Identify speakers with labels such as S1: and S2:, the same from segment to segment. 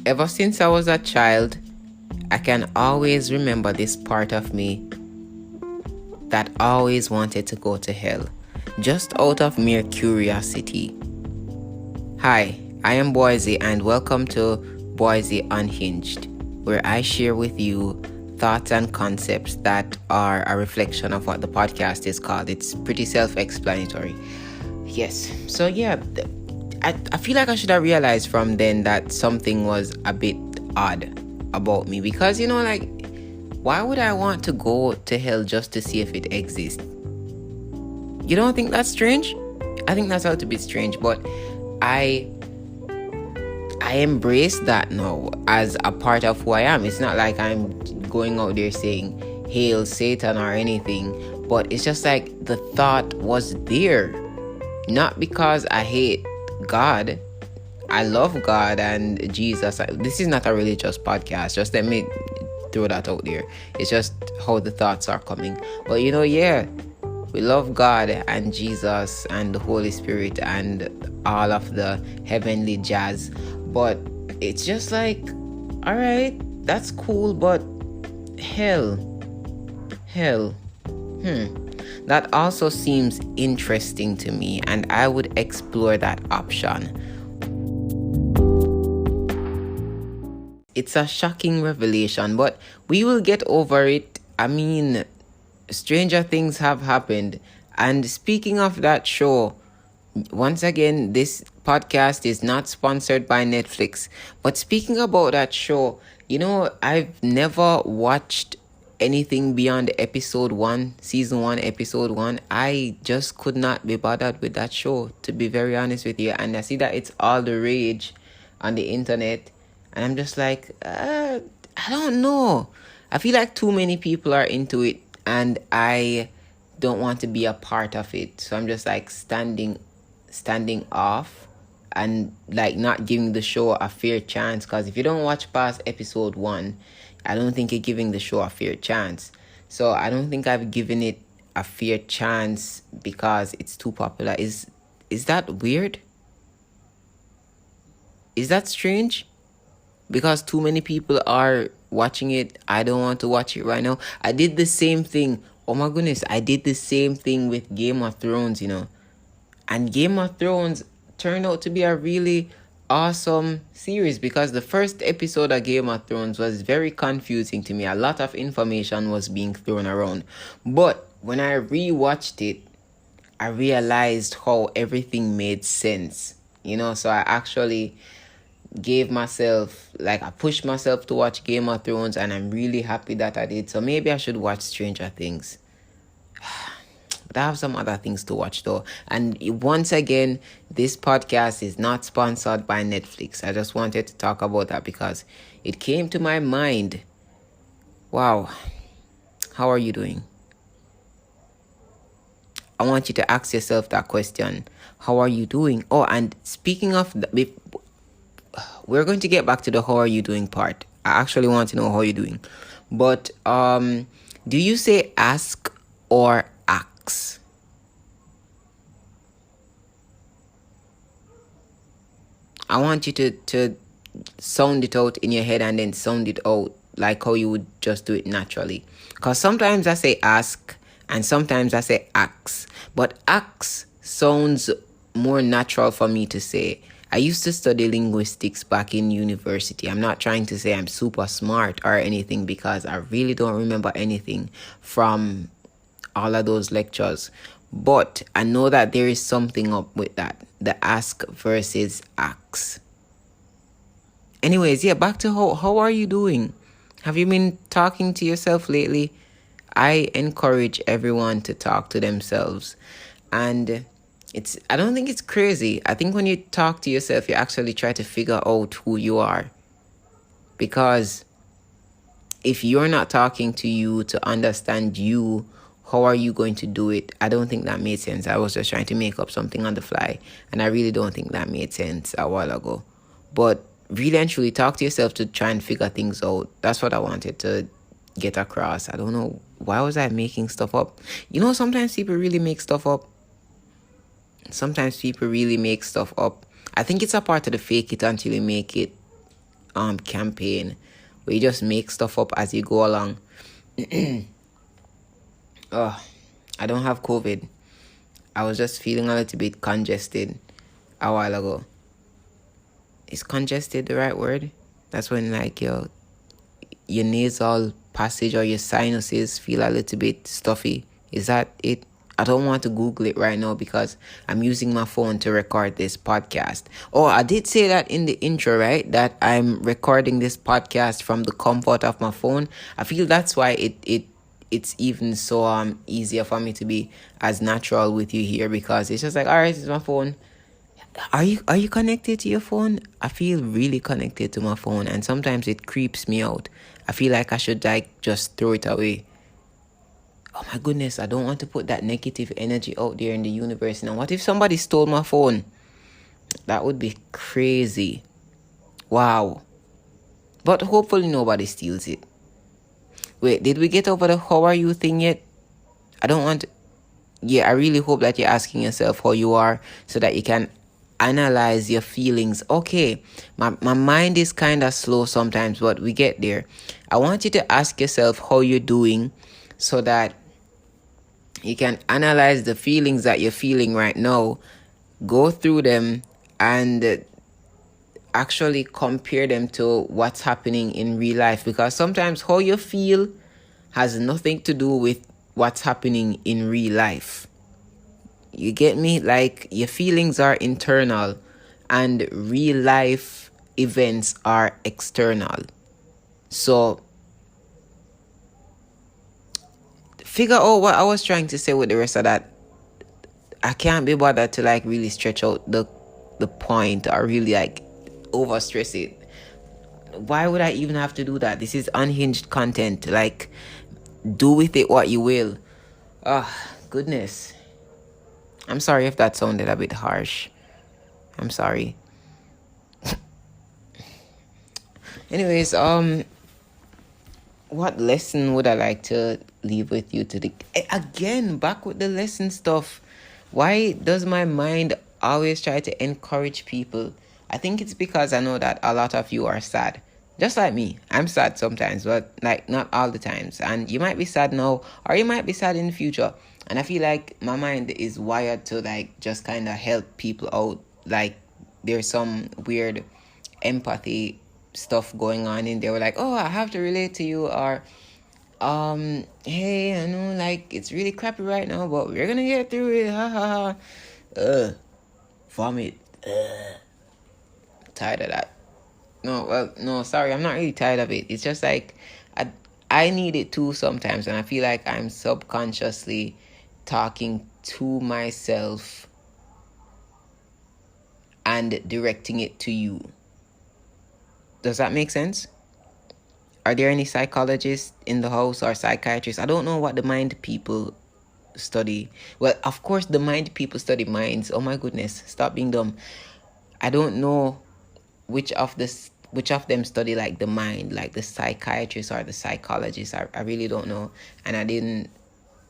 S1: Ever since I was a child, I can always remember this part of me that always wanted to go to hell, just out of mere curiosity. Hi, I am Bwoizy and welcome to Bwoizy Unhinged, where I share with you thoughts and concepts that are a reflection of what the podcast is called. It's pretty self-explanatory. Yes, so yeah, I feel like I should have realized from then that something was a bit odd about me because, why would I want to go to hell just to see if it exists? You don't think that's strange? I think that's a little bit strange, but I embrace that now as a part of who I am. It's not like I'm going out there saying hail Satan or anything, but it's just like the thought was there. Not because I hate God. I love God and Jesus. This is not a religious podcast. Just let me throw that out there. It's just how the thoughts are coming. But we love God and Jesus and the Holy Spirit and all of the heavenly jazz. But it's just like, alright, that's cool, but hell. That also seems interesting to me, and I would explore that option. It's a shocking revelation, but we will get over it. I mean, stranger things have happened. And speaking of that show, once again, this podcast is not sponsored by Netflix. But speaking about that show, I've never watched anything beyond season 1, episode 1. I just could not be bothered with that show, to be very honest with you. And I see that it's all the rage on the internet. And I'm just like, I don't know. I feel like too many people are into it. And I don't want to be a part of it. So I'm just like standing off and like not giving the show a fair chance. Because if you don't watch past episode 1, I don't think you're giving the show a fair chance. So I don't think I've given it a fair chance because it's too popular. Is that weird? Is that strange? Because too many people are watching it, I don't want to watch it right now. I did the same thing. Oh my goodness, I did the same thing with Game of Thrones, And Game of Thrones turned out to be a really awesome series because the first episode of Game of Thrones was very confusing to me. A lot of information was being thrown around. But when I rewatched it, I realized how everything made sense. So I actually I pushed myself to watch Game of Thrones, and I'm really happy that I did. So maybe I should watch Stranger Things. But I have some other things to watch though. And once again, this podcast is not sponsored by Netflix. I just wanted to talk about that because it came to my mind. Wow. How are you doing? I want you to ask yourself that question. How are you doing? Oh, and speaking of we're going to get back to the how are you doing part. I actually want to know how you're doing. But do you say ask or ask? I want you to sound it out in your head and then sound it out like how you would just do it naturally. Because sometimes I say ask and sometimes I say ask. But ask sounds more natural for me to say. I used to study linguistics back in university. I'm not trying to say I'm super smart or anything because I really don't remember anything from all of those lectures. But I know that there is something up with that. The ask versus ask. Anyways, back to how are you doing? Have you been talking to yourself lately? I encourage everyone to talk to themselves. And I don't think it's crazy. I think when you talk to yourself, you actually try to figure out who you are. Because if you're not talking to you to understand you, how are you going to do it? I don't think that made sense. I was just trying to make up something on the fly. And I really don't think that made sense a while ago. But really and truly, talk to yourself to try and figure things out. That's what I wanted to get across. I don't know. Why was I making stuff up? Sometimes people really make stuff up. I think it's a part of the fake it until you make it campaign where you just make stuff up as you go along. Oh, I don't have COVID. I was just feeling a little bit congested a while ago. Is congested the right word? That's when like your nasal passage or your sinuses feel a little bit stuffy. Is that it? I don't want to Google it right now because I'm using my phone to record this podcast. Oh, I did say that in the intro, right? That I'm recording this podcast from the comfort of my phone. I feel that's why it's even so easier for me to be as natural with you here, because it's just like, all right, it's my phone. Are you connected to your phone? I feel really connected to my phone, and sometimes it creeps me out. I feel like I should like just throw it away. Oh my goodness, I don't want to put that negative energy out there in the universe. Now, what if somebody stole my phone? That would be crazy. Wow. But hopefully nobody steals it. Wait, did we get over the how are you thing yet? I don't want to... Yeah, I really hope that you're asking yourself how you are so that you can analyze your feelings. Okay, my mind is kind of slow sometimes, but we get there. I want you to ask yourself how you're doing so that you can analyze the feelings that you're feeling right now, go through them, and actually compare them to what's happening in real life. Because sometimes how you feel has nothing to do with what's happening in real life. You get me? Like, your feelings are internal and real life events are external. So figure out what I was trying to say with the rest of that. I can't be bothered to like really stretch out the point or really like overstress it. Why would I even have to do that? This is unhinged content. Like, do with it what you will. Oh, goodness. I'm sorry if that sounded a bit harsh. I'm sorry. Anyways, what lesson would I like to leave with you today? Again, back with the lesson stuff. Why does my mind always try to encourage people? I think it's because I know that a lot of you are sad. Just like me. I'm sad sometimes, but like not all the times. And you might be sad now, or you might be sad in the future. And I feel like my mind is wired to like just kind of help people out. Like there's some weird empathy stuff going on in there. We're like, oh, I have to relate to you, or hey, I know like it's really crappy right now, but we're gonna get through it. Ha ha ha. Vomit. Tired of that. No, sorry, I'm not really tired of it. It's just like I need it too sometimes, and I feel like I'm subconsciously talking to myself and directing it to you. Does that make sense? Are there any psychologists in the house or psychiatrists? I don't know what the mind people study. Well, of course, the mind people study minds. Oh my goodness, stop being dumb. I don't know which of them study like the mind, like the psychiatrists or the psychologists. I really don't know, and I didn't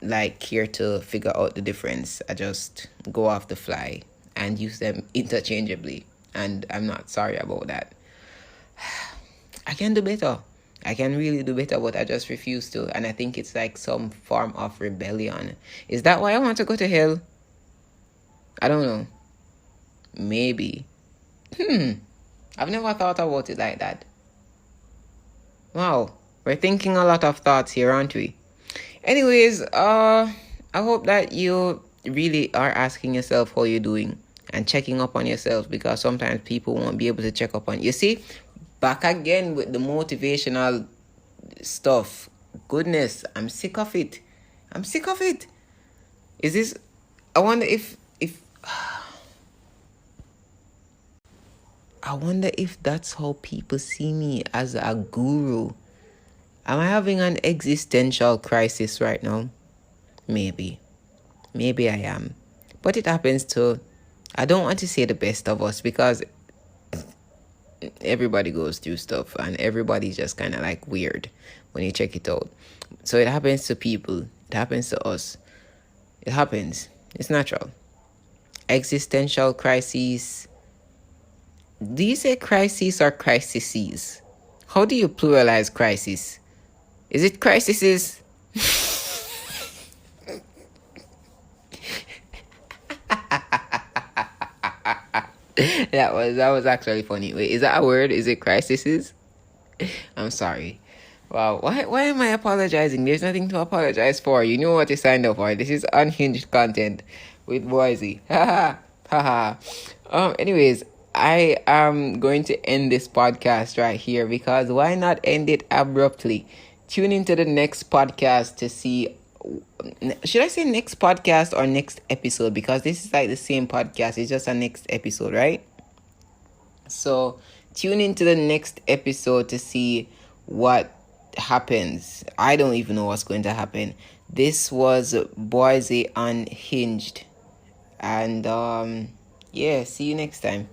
S1: like care to figure out the difference. I just go off the fly and use them interchangeably, and I'm not sorry about that. I can do better. I can really do better, but I just refuse to, and I think it's like some form of rebellion. Is that why I want to go to hell? I don't know. Maybe. I've never thought about it like that. Wow, we're thinking a lot of thoughts here, aren't we? Anyways, I hope that you really are asking yourself how you're doing and checking up on yourself, because sometimes people won't be able to check up on you. See, back again with the motivational stuff. Goodness, I'm sick of it. Is this... I wonder if I wonder if that's how people see me, as a guru. Am I having an existential crisis right now? Maybe I am. But it happens to... I don't want to say the best of us, because everybody goes through stuff and everybody's just kind of like weird when you check it out. So it happens to people. It happens to us. It happens. It's natural. Existential crises, Do you say crisis or crises? How do you pluralize crisis? Is it crises? That was actually funny. Wait, is that a word? Is it crises? I'm sorry. Wow, why am I apologizing? There's nothing to apologize for. You know what you signed up for. This is unhinged content with Bwoizy. Haha. Haha. Anyways, I am going to end this podcast right here because why not end it abruptly? Tune into the next podcast to see, should I say next podcast or next episode, because this is like the same podcast, it's just a next episode, right? So tune into the next episode to see what happens. I don't even know what's going to happen. This was Bwoizy Unhinged, and yeah, see you next time.